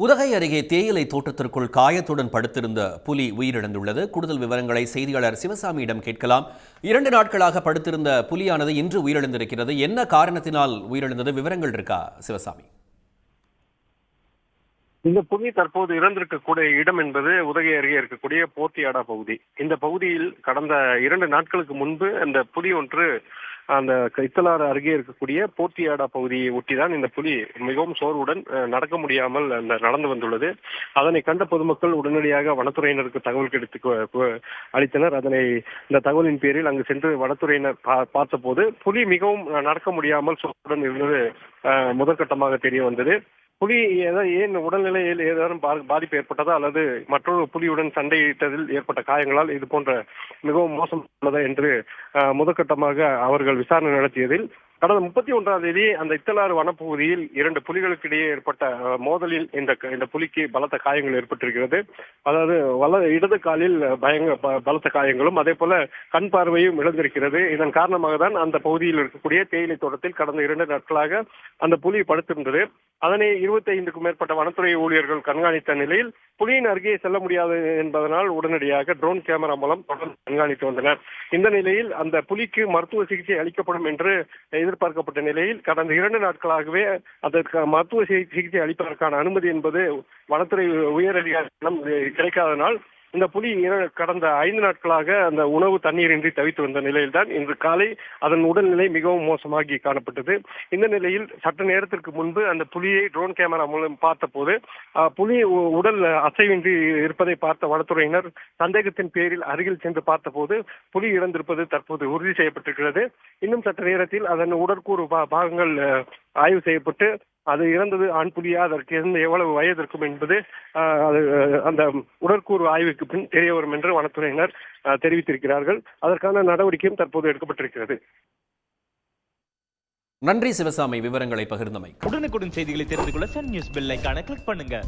உதகை அருகே தேயிலை தோட்டத்திற்குள் காயத்துடன் படுத்திருந்த புலி உயிரிழந்துள்ளது. கூடுதல் விவரங்களை செய்தியாளர் சிவசாமியிடம் கேட்கலாம். 2 நாட்களாக படுத்திருந்த புலியானது இன்று உயிரிழந்திருக்கிறது. என்ன காரணத்தினால் உயிரிழந்தது? விவரங்கள் இருக்கா சிவசாமி? இந்த புலி தற்போது இறந்திருக்கக்கூடிய இடம் என்பது உதகை அருகே இருக்கக்கூடிய போர்த்தியாடா பகுதி. இந்த பகுதியில் கடந்த 2 நாட்களுக்கு முன்பு அந்த புலி ஒன்று அந்த கைத்தலாறு அருகே இருக்கக்கூடிய போர்த்தியாடா பகுதியை ஒட்டிதான் இந்த புலி மிகவும் சோர்வுடன் நடக்க முடியாமல் நடந்து வந்துள்ளது. அதனை கண்ட பொதுமக்கள் உடனடியாக வனத்துறையினருக்கு தகவல் கிடைத்து அளித்தனர். இந்த தகவலின் பேரில் அங்கு சென்று வனத்துறையினர் பார்த்தபோது புலி மிகவும் நடக்க முடியாமல் சோர்வுடன் இருந்தது முதற்கட்டமாக தெரிய வந்தது. புலி ஏன் உடல்நிலையில் ஏதாவது பாதிப்பு ஏற்பட்டதா அல்லது மற்றொரு புலியுடன் சண்டையிட்டதில் ஏற்பட்ட காயங்களால் இது போன்ற மிகவும் மோசம் உள்ளதா என்று முதற்கட்டமாக அவர்கள் விசாரணை நடத்தியதில் கடந்த 31ஆம் தேதி அந்த இத்தலாறு வனப்பகுதியில் 2 புலிகளுக்கு இடையே ஏற்பட்ட மோதலில் இந்த புலிக்கு பலத்த காயங்கள் ஏற்பட்டிருக்கிறது. அதாவது இடது காலில் பலத்த காயங்களும் அதே போல கண் பார்வையும் இழந்திருக்கிறது. இதன் காரணமாக தான் அந்த பகுதியில் இருக்கக்கூடிய தேயிலை தோட்டத்தில் கடந்த 2 நாட்களாக அந்த புலி படுத்திருந்தது. அதனை 25க்கும் மேற்பட்ட வனத்துறை ஊழியர்கள் கண்காணித்த நிலையில் புலியின் அருகே செல்ல முடியாது என்பதனால் உடனடியாக ட்ரோன் கேமரா மூலம் தொடர்ந்து கண்காணித்து வந்தனர். இந்த நிலையில் அந்த புலிக்கு மருத்துவ சிகிச்சை அளிக்கப்படும் என்று எதிர்பார்க்கப்பட்ட நிலையில் கடந்த 2 நாட்களாகவே அதற்கு மருத்துவ சிகிச்சை அளிப்பதற்கான அனுமதி என்பது வனத்துறை உயர் அதிகாரிகளிடம் கிடைக்காதனால் இந்த புலி கடந்த 5 நாட்களாக அந்த உணவு தண்ணீரின்றி தவித்து வந்த நிலையில்தான் இன்று காலை அதன் உடல்நிலை மிகவும் மோசமாகி காணப்பட்டது. இந்த நிலையில் சற்று நேரத்திற்கு முன்பு அந்த புலியை ட்ரோன் கேமரா மூலம் பார்த்தபோது புலி உடல் அசைவின்றி இருப்பதை பார்த்த வனத்துறையினர் சந்தேகத்தின் பேரில் அருகில் சென்று பார்த்தபோது புலி இறந்திருப்பது தற்போது உறுதி செய்யப்பட்டிருக்கிறது. இன்னும் சற்று நேரத்தில் அதன் உடற்கூறு பாகங்கள் ஆய்வு செய்யப்பட்டு அது இறந்தது ஆண் புலியா, அதற்கு எவ்வளவு வயது இருக்கும் என்பது அந்த உடற்கூறு ஆய்வுக்கு பின் தெரிய வரும் என்று வனத்துறையினர் தெரிவித்திருக்கிறார்கள். அதற்கான நடவடிக்கையும் தற்போது எடுக்கப்பட்டிருக்கிறது. நன்றி சிவசாமி, விவரங்களை பகிர்ந்தமை. உடனுக்குடன் செய்திகளை தெரிந்து கொள்ள சன் நியூஸ் பெல் ஐகானை கிளிக் பண்ணுங்க.